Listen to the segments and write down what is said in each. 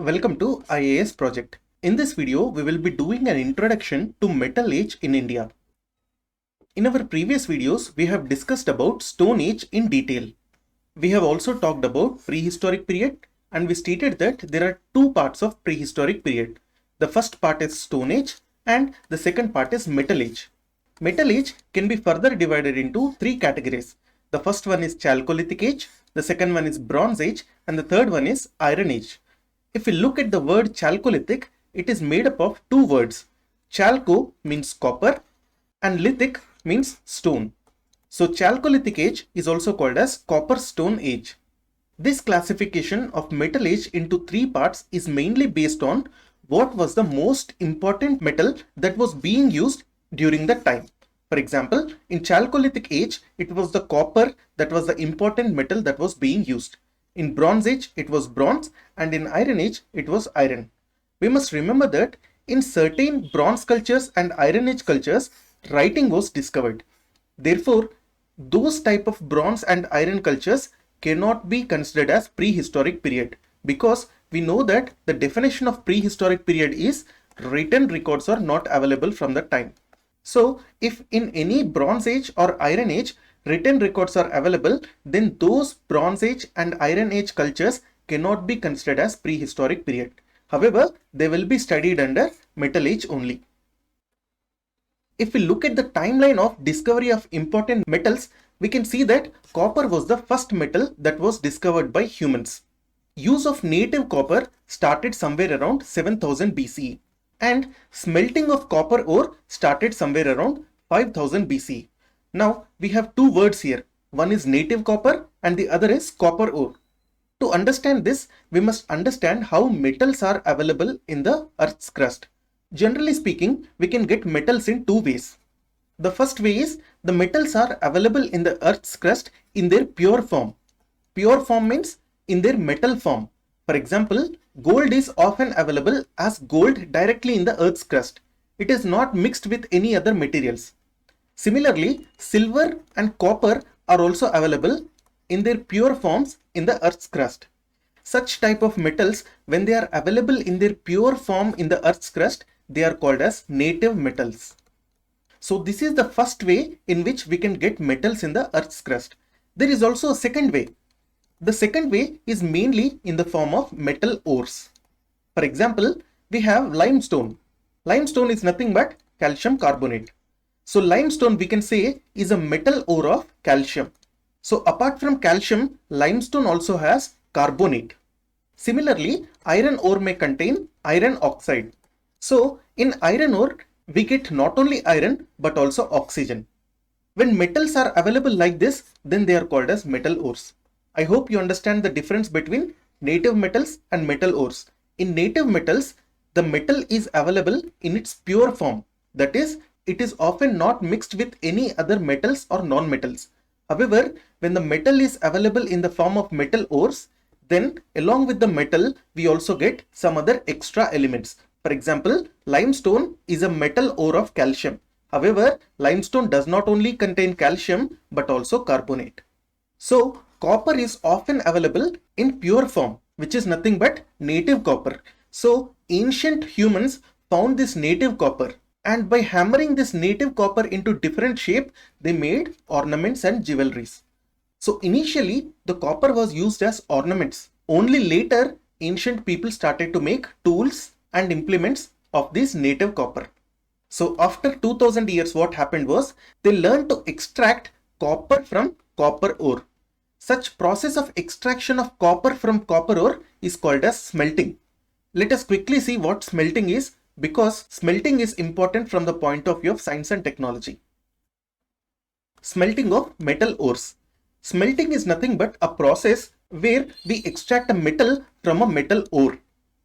Welcome to IAS project. In this video, we will be doing an introduction to metal age in India. In our previous videos, we have discussed about Stone Age in detail. We have also talked about prehistoric period and we stated that there are two parts of prehistoric period. The first part is Stone Age and the second part is Metal Age. Metal Age can be further divided into three categories. The first one is chalcolithic age, the second one is Bronze Age and the third one is Iron Age. If we look at the word chalcolithic, it is made up of two words. Chalco means copper and lithic means stone. So chalcolithic age is also called as copper stone age. This classification of metal age into three parts is mainly based on what was the most important metal that was being used during that time. For example, in chalcolithic age, it was the copper that was the important metal that was being used. In Bronze Age, it was bronze, and in Iron Age, it was iron. We must remember that in certain bronze cultures and Iron Age cultures, writing was discovered. Therefore, those type of bronze and iron cultures cannot be considered as prehistoric period, because we know that the definition of prehistoric period is written records are not available from that time. So, if in any Bronze Age or Iron Age, written records are available, then those Bronze Age and Iron Age cultures cannot be considered as prehistoric period. However, they will be studied under Metal Age only. If we look at the timeline of discovery of important metals, we can see that copper was the first metal that was discovered by humans. Use of native copper started somewhere around 7000 BCE and smelting of copper ore started somewhere around 5000 BCE. Now we have two words here. One is native copper and the other is copper ore. To understand this, we must understand how metals are available in the Earth's crust. Generally speaking, we can get metals in two ways. The first way is the metals are available in the Earth's crust in their pure form. Pure form means in their metal form. For example, gold is often available as gold directly in the Earth's crust. It is not mixed with any other materials. Similarly, silver and copper are also available in their pure forms in the Earth's crust. Such type of metals, when they are available in their pure form in the Earth's crust, they are called as native metals. So this is the first way in which we can get metals in the Earth's crust. There is also a second way. The second way is mainly in the form of metal ores. For example, we have limestone. Limestone is nothing but calcium carbonate. So limestone, we can say, is a metal ore of calcium. So apart from calcium, limestone also has carbonate. Similarly, iron ore may contain iron oxide. So in iron ore, we get not only iron but also oxygen. When metals are available like this, then they are called as metal ores. I hope you understand the difference between native metals and metal ores. In native metals, the metal is available in its pure form. That is, it is often not mixed with any other metals or non-metals. However, when the metal is available in the form of metal ores, then along with the metal, we also get some other extra elements. For example, limestone is a metal ore of calcium. However, limestone does not only contain calcium but also carbonate. So, copper is often available in pure form, which is nothing but native copper. So, ancient humans found this native copper. And by hammering this native copper into different shape, they made ornaments and jewelries. So initially, the copper was used as ornaments. Only later, ancient people started to make tools and implements of this native copper. So after 2000 years, what happened was, they learned to extract copper from copper ore. Such process of extraction of copper from copper ore is called as smelting. Let us quickly see what smelting is, because smelting is important from the point of view of science and technology. Smelting of metal ores. Smelting is nothing but a process where we extract a metal from a metal ore.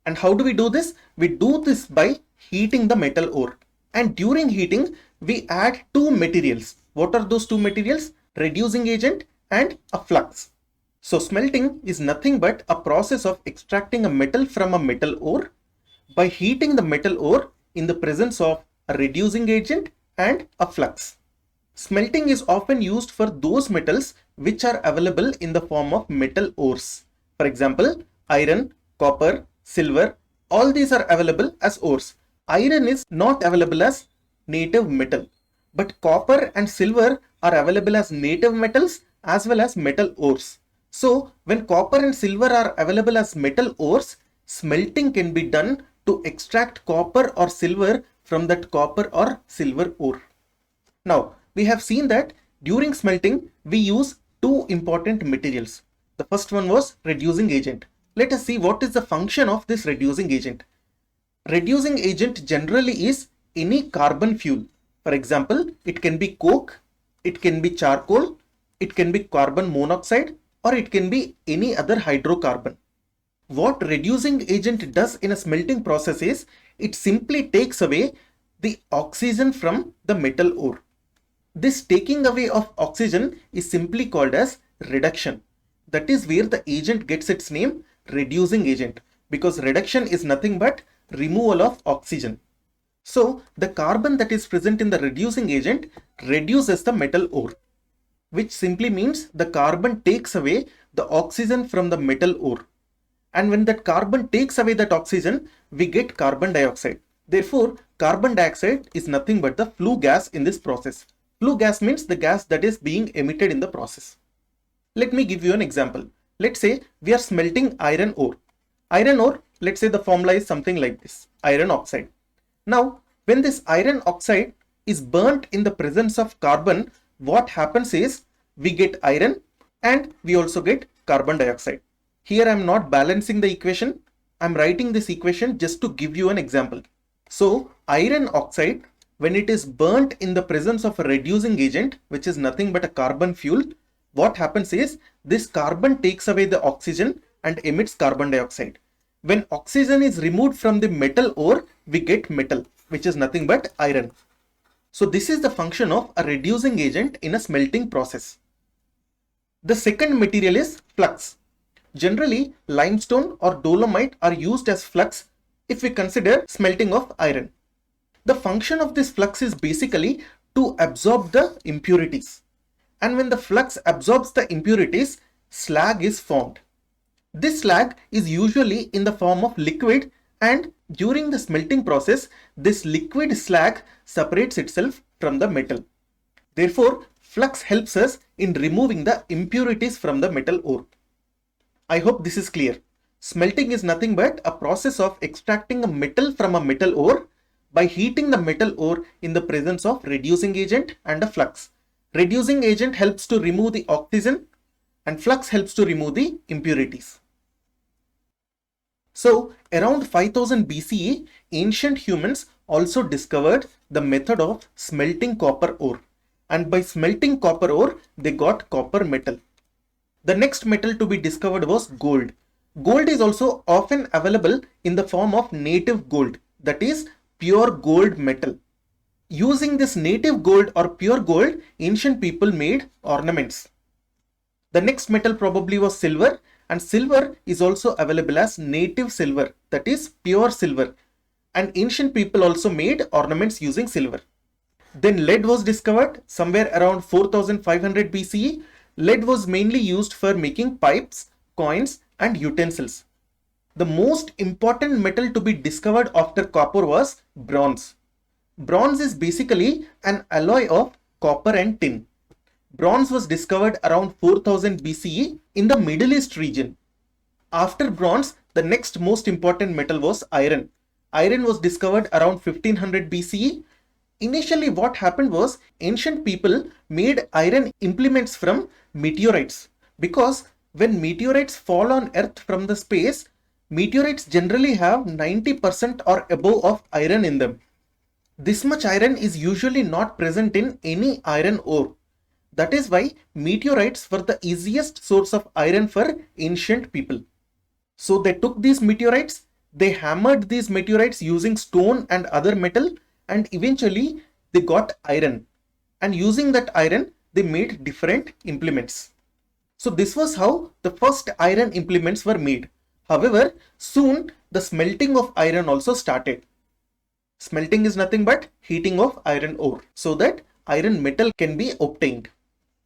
And how do we do this? We do this by heating the metal ore. And during heating, we add two materials. What are those two materials? Reducing agent and a flux. So smelting is nothing but a process of extracting a metal from a metal ore by heating the metal ore in the presence of a reducing agent and a flux. Smelting is often used for those metals which are available in the form of metal ores. For example, iron, copper, silver, all these are available as ores. Iron is not available as native metal, but copper and silver are available as native metals as well as metal ores. So when copper and silver are available as metal ores, smelting can be done to extract copper or silver from that copper or silver ore. Now we have seen that during smelting we use two important materials. The first one was reducing agent. Let us see what is the function of this reducing agent. Reducing agent generally is any carbon fuel. For example, it can be coke, it can be charcoal, it can be carbon monoxide, or it can be any other hydrocarbon. What reducing agent does in a smelting process is it simply takes away the oxygen from the metal ore. This taking away of oxygen is simply called as reduction. That is where the agent gets its name, reducing agent, because reduction is nothing but removal of oxygen. So the carbon that is present in the reducing agent reduces the metal ore, which simply means the carbon takes away the oxygen from the metal ore. And when that carbon takes away that oxygen, we get carbon dioxide. Therefore, carbon dioxide is nothing but the flue gas in this process. Flue gas means the gas that is being emitted in the process. Let me give you an example. Let's say we are smelting iron ore. Iron ore, let's say the formula is something like this, iron oxide. Now, when this iron oxide is burnt in the presence of carbon, what happens is we get iron and we also get carbon dioxide. Here I am not balancing the equation. I am writing this equation just to give you an example. So iron oxide, when it is burnt in the presence of a reducing agent, which is nothing but a carbon fuel, what happens is this carbon takes away the oxygen and emits carbon dioxide. When oxygen is removed from the metal ore, we get metal, which is nothing but iron. So this is the function of a reducing agent in a smelting process. The second material is flux. Generally, limestone or dolomite are used as flux if we consider smelting of iron. The function of this flux is basically to absorb the impurities. And when the flux absorbs the impurities, slag is formed. This slag is usually in the form of liquid, and during the smelting process, this liquid slag separates itself from the metal. Therefore, flux helps us in removing the impurities from the metal ore. I hope this is clear. Smelting is nothing but a process of extracting a metal from a metal ore by heating the metal ore in the presence of reducing agent and a flux. Reducing agent helps to remove the oxygen and flux helps to remove the impurities. So around 5000 BCE, ancient humans also discovered the method of smelting copper ore, and by smelting copper ore they got copper metal. The next metal to be discovered was gold. Gold is also often available in the form of native gold, that is pure gold metal. Using this native gold or pure gold, ancient people made ornaments. The next metal probably was silver, and silver is also available as native silver, that is pure silver, and ancient people also made ornaments using silver. Then lead was discovered somewhere around 4500 BCE. Lead was mainly used for making pipes, coins and utensils. The most important metal to be discovered after copper was bronze. Bronze is basically an alloy of copper and tin. Bronze was discovered around 4000 BCE in the Middle East region. After bronze, the next most important metal was iron. Iron was discovered around 1500 BCE. Initially what happened was ancient people made iron implements from meteorites, because when meteorites fall on earth from the space, meteorites generally have 90% or above of iron in them. This much iron is usually not present in any iron ore. That is why meteorites were the easiest source of iron for ancient people. So they took these meteorites, they hammered these meteorites using stone and other metal, and eventually they got iron. And using that iron, they made different implements. So this was how the first iron implements were made. However, soon the smelting of iron also started. Smelting is nothing but heating of iron ore so that iron metal can be obtained.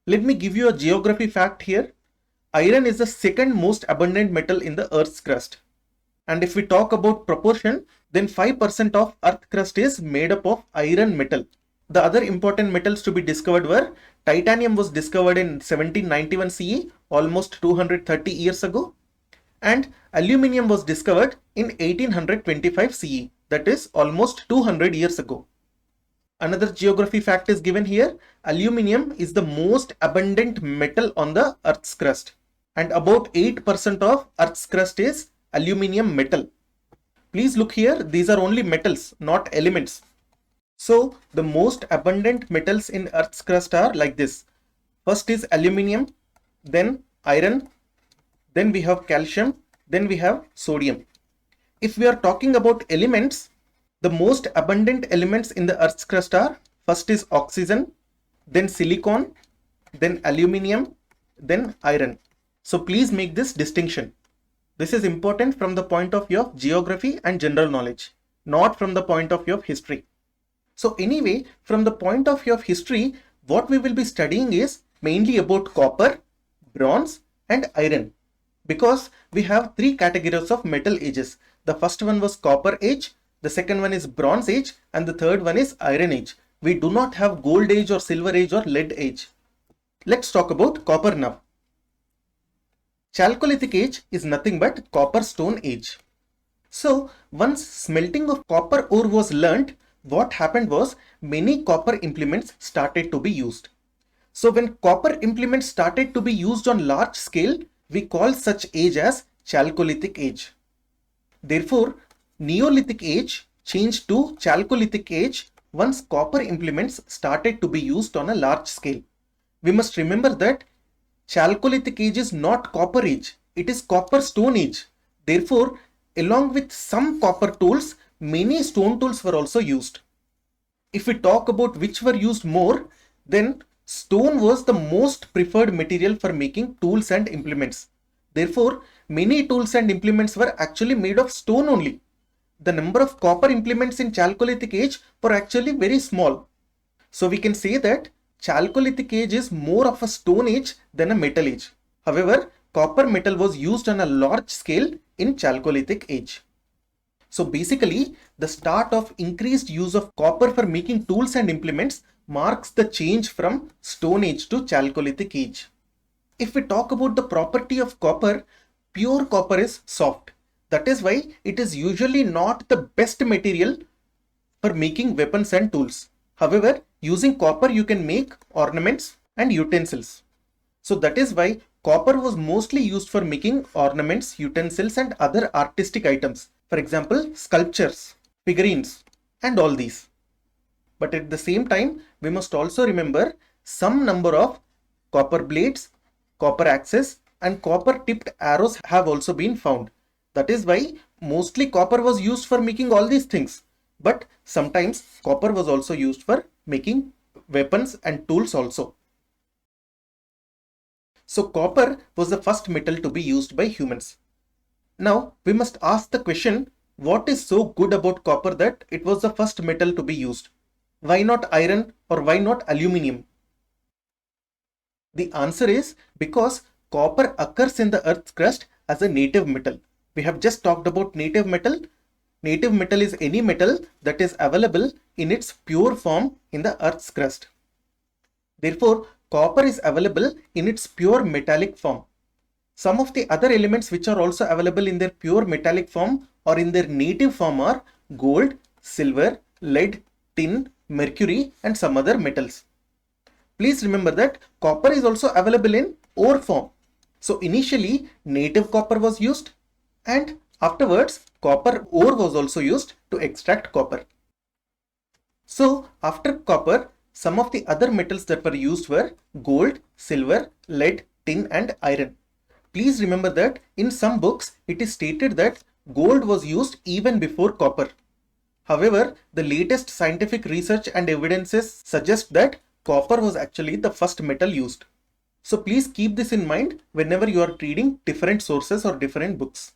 Let me give you a geography fact here. Iron is the second most abundant metal in the Earth's crust. And if we talk about proportion, then 5% of earth crust is made up of iron metal. The other important metals to be discovered were titanium was discovered in 1791 CE, almost 230 years ago, and aluminium was discovered in 1825 CE, that is almost 200 years ago. Another geography fact is given here. Aluminium is the most abundant metal on the Earth's crust, and about 8% of Earth's crust is aluminium metal. Please look here, these are only metals, not elements. So the most abundant metals in Earth's crust are like this. First is aluminium, then iron, then we have calcium, then we have sodium. If we are talking about elements, the most abundant elements in the Earth's crust are, first is oxygen, then silicon, then aluminium, then iron. So please make this distinction. This is important from the point of view of geography and general knowledge, not from the point of view of history. So anyway, from the point of view of history, what we will be studying is mainly about copper, bronze and iron, because we have three categories of metal ages. The first one was copper age, the second one is bronze age, and the third one is iron age. We do not have gold age or silver age or lead age. Let's talk about copper now. Chalcolithic age is nothing but copper stone age. So once smelting of copper ore was learnt, what happened was many copper implements started to be used. So when copper implements started to be used on large scale, we call such age as chalcolithic age. Therefore, Neolithic age changed to chalcolithic age once copper implements started to be used on a large scale. We must remember that chalcolithic age is not copper age, it is copper stone age. Therefore, along with some copper tools, many stone tools were also used. If we talk about which were used more, then stone was the most preferred material for making tools and implements. Therefore, many tools and implements were actually made of stone only. The number of copper implements in chalcolithic age were actually very small. So we can say that chalcolithic age is more of a stone age than a metal age. However, copper metal was used on a large scale in chalcolithic age. So basically, the start of increased use of copper for making tools and implements marks the change from stone age to chalcolithic age. If we talk about the property of copper, pure copper is soft. That is why it is usually not the best material for making weapons and tools. However, using copper you can make ornaments and utensils. So that is why copper was mostly used for making ornaments, utensils and other artistic items. For example, sculptures, figurines and all these. But at the same time, we must also remember some number of copper blades, copper axes and copper tipped arrows have also been found. That is why mostly copper was used for making all these things. But sometimes copper was also used for making weapons and tools also. So copper was the first metal to be used by humans. Now we must ask the question, what is so good about copper that it was the first metal to be used? Why not iron or why not aluminium? The answer is because copper occurs in the Earth's crust as a native metal. We have just talked about native metal. Native metal is any metal that is available in its pure form in the Earth's crust. Therefore, copper is available in its pure metallic form. Some of the other elements which are also available in their pure metallic form or in their native form are gold, silver, lead, tin, mercury and some other metals. Please remember that copper is also available in ore form. So initially native copper was used and afterwards copper ore was also used to extract copper. So after copper, some of the other metals that were used were gold, silver, lead, tin and iron. Please remember that in some books it is stated that gold was used even before copper. However, the latest scientific research and evidences suggest that copper was actually the first metal used. So please keep this in mind whenever you are reading different sources or different books.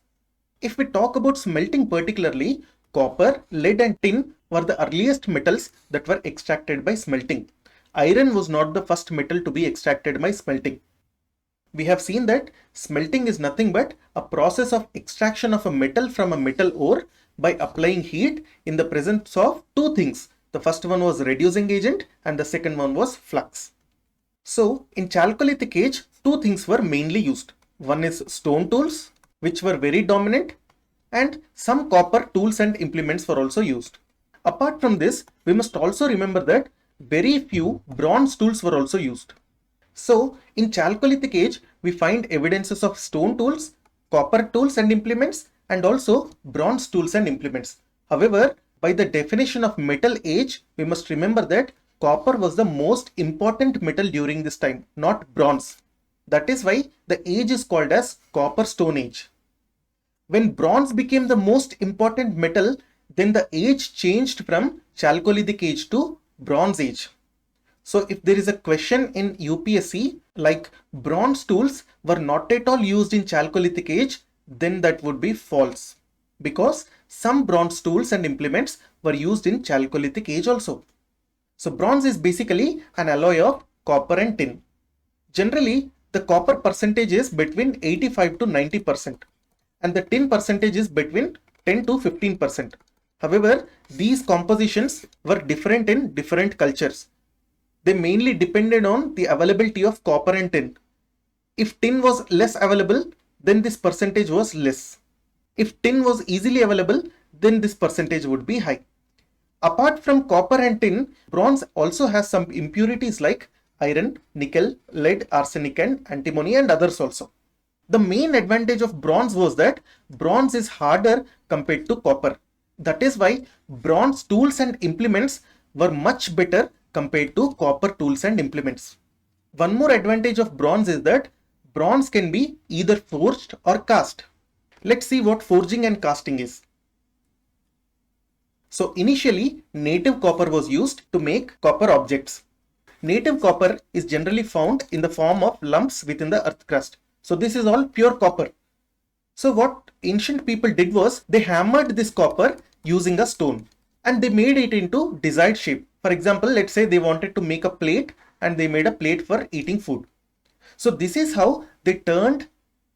If we talk about smelting particularly, copper, lead and tin were the earliest metals that were extracted by smelting. Iron was not the first metal to be extracted by smelting. We have seen that smelting is nothing but a process of extraction of a metal from a metal ore by applying heat in the presence of two things. The first one was reducing agent and the second one was flux. So in chalcolithic age, two things were mainly used. One is stone tools, which were very dominant, and some copper tools and implements were also used. Apart from this, we must also remember that very few bronze tools were also used. So in chalcolithic age, we find evidences of stone tools, copper tools and implements, and also bronze tools and implements. However, by the definition of metal age, we must remember that copper was the most important metal during this time, not bronze. That is why the age is called as Copper Stone Age. When bronze became the most important metal, then the age changed from chalcolithic age to Bronze Age. So if there is a question in UPSC like bronze tools were not at all used in chalcolithic age, then that would be false, because some bronze tools and implements were used in chalcolithic age also. So bronze is basically an alloy of copper and tin. Generally, the copper percentage is between 85 to 90% and the tin percentage is between 10 to 15%. However, these compositions were different in different cultures. They mainly depended on the availability of copper and tin. If tin was less available, then this percentage was less. If tin was easily available, then this percentage would be high. Apart from copper and tin, bronze also has some impurities like iron, nickel, lead, arsenic and antimony and others also. The main advantage of bronze was that bronze is harder compared to copper. That is why bronze tools and implements were much better compared to copper tools and implements. One more advantage of bronze is that bronze can be either forged or cast. Let's see what forging and casting is. So initially, native copper was used to make copper objects. Native copper is generally found in the form of lumps within the earth crust. So this is all pure copper. So what ancient people did was they hammered this copper using a stone and they made it into desired shape. For example, let's say they wanted to make a plate and they made a plate for eating food. So this is how they turned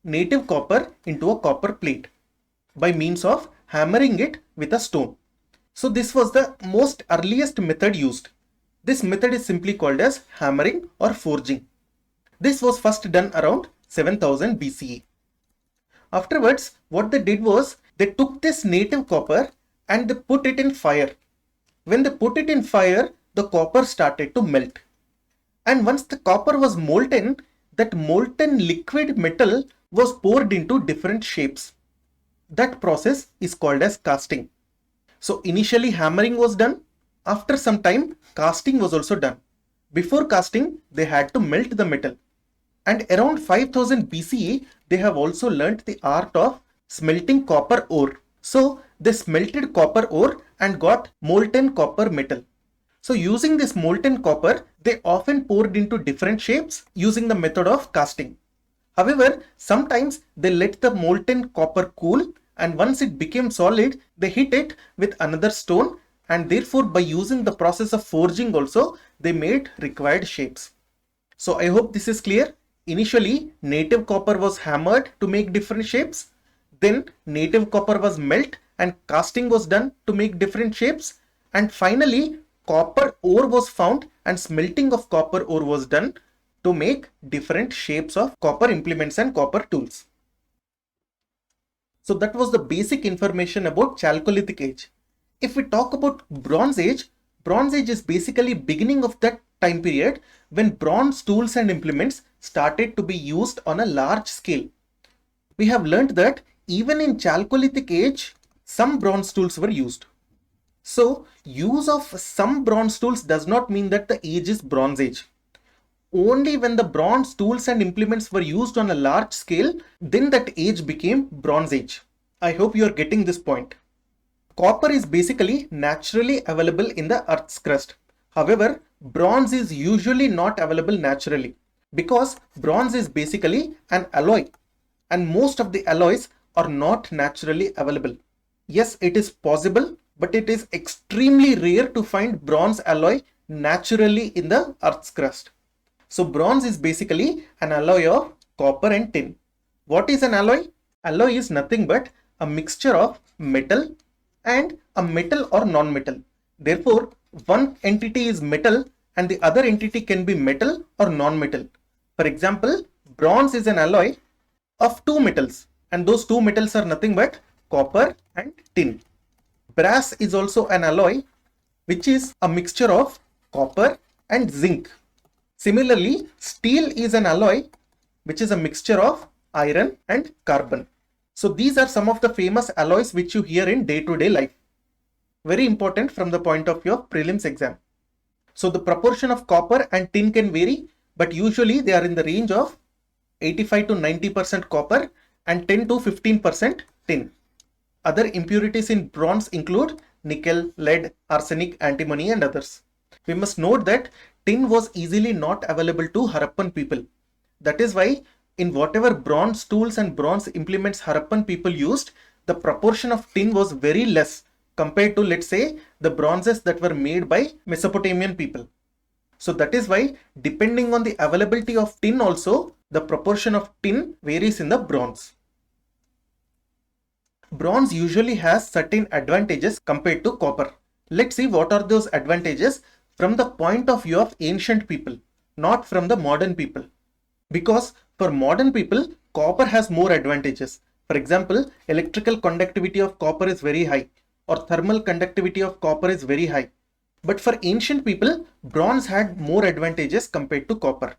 native copper into a copper plate by means of hammering it with a stone. So this was the most earliest method used. This method is simply called as hammering or forging. This was first done around 7000 BCE. Afterwards, what they did was they took this native copper and they put it in fire. When they put it in fire, the copper started to melt. And once the copper was molten, that molten liquid metal was poured into different shapes. That process is called as casting. So initially hammering was done. After some time, casting was also done. Before casting, they had to melt the metal. And around 5000 BCE, they have also learnt the art of smelting copper ore. So they smelted copper ore and got molten copper metal. So using this molten copper, they often poured into different shapes using the method of casting. However, sometimes they let the molten copper cool, and once it became solid, they hit it with another stone, and therefore by using the process of forging also, they made required shapes. So I hope this is clear. Initially, native copper was hammered to make different shapes. Then native copper was melt and casting was done to make different shapes. And finally, copper ore was found and smelting of copper ore was done to make different shapes of copper implements and copper tools. So that was the basic information about chalcolithic age. If we talk about Bronze Age is basically beginning of that time period when bronze tools and implements started to be used on a large scale. We have learned that even in chalcolithic age, some bronze tools were used. So use of some bronze tools does not mean that the age is Bronze Age. Only when the bronze tools and implements were used on a large scale, then that age became Bronze Age. I hope you are getting this point. Copper is basically naturally available in the Earth's crust. However, bronze is usually not available naturally because bronze is basically an alloy and most of the alloys are not naturally available. Yes, it is possible, but it is extremely rare to find bronze alloy naturally in the Earth's crust. So bronze is basically an alloy of copper and tin. What is an alloy? Alloy is nothing but a mixture of metal and a metal or non-metal. Therefore, one entity is metal and the other entity can be metal or non-metal. For example, bronze is an alloy of two metals, and those two metals are nothing but copper and tin. Brass is also an alloy which is a mixture of copper and zinc. Similarly, steel is an alloy which is a mixture of iron and carbon. So these are some of the famous alloys which you hear in day-to-day life. Very important from the point of view of prelims exam. So the proportion of copper and tin can vary, but usually they are in the range of 85 to 90% copper and 10 to 15% tin. Other impurities in bronze include nickel, lead, arsenic, antimony and others. We must note that tin was easily not available to Harappan people. That is why in whatever bronze tools and bronze implements Harappan people used, the proportion of tin was very less compared to, let's say, the bronzes that were made by Mesopotamian people. So that is why, depending on the availability of tin also, the proportion of tin varies in the bronze. Bronze usually has certain advantages compared to copper. Let's see what are those advantages from the point of view of ancient people, not from the modern people. Because for modern people, copper has more advantages. For example, electrical conductivity of copper is very high, or thermal conductivity of copper is very high. But for ancient people, bronze had more advantages compared to copper.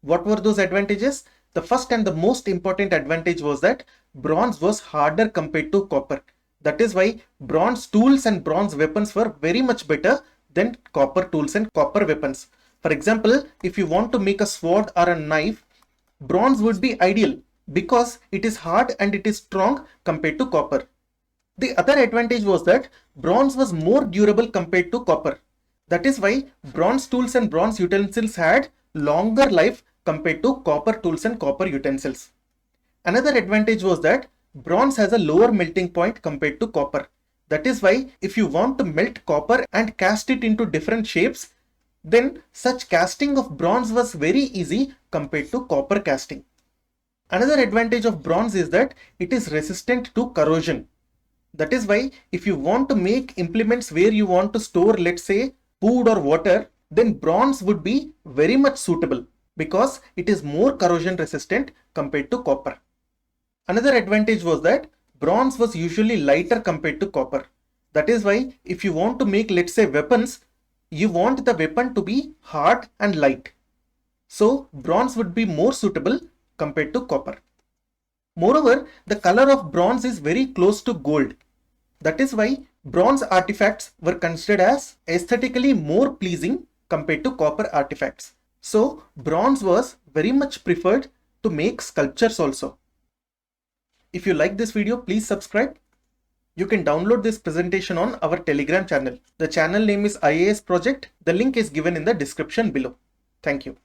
What were those advantages? The first and the most important advantage was that bronze was harder compared to copper. That is why bronze tools and bronze weapons were very much better than copper tools and copper weapons. For example, if you want to make a sword or a knife, bronze would be ideal because it is hard and it is strong compared to copper. The other advantage was that bronze was more durable compared to copper. That is why bronze tools and bronze utensils had longer life compared to copper tools and copper utensils. Another advantage was that bronze has a lower melting point compared to copper. That is why if you want to melt copper and cast it into different shapes, then such casting of bronze was very easy compared to copper casting. Another advantage of bronze is that it is resistant to corrosion. That is why if you want to make implements where you want to store, let's say, food or water, then bronze would be very much suitable because it is more corrosion resistant compared to copper. Another advantage was that bronze was usually lighter compared to copper. That is why if you want to make, let's say, weapons, you want the weapon to be hard and light. So bronze would be more suitable compared to copper. Moreover, the color of bronze is very close to gold. That is why bronze artifacts were considered as aesthetically more pleasing compared to copper artifacts. So bronze was very much preferred to make sculptures also. If you like this video, please subscribe. You can download this presentation on our Telegram channel. The channel name is IAS Project. The link is given in the description below. Thank you.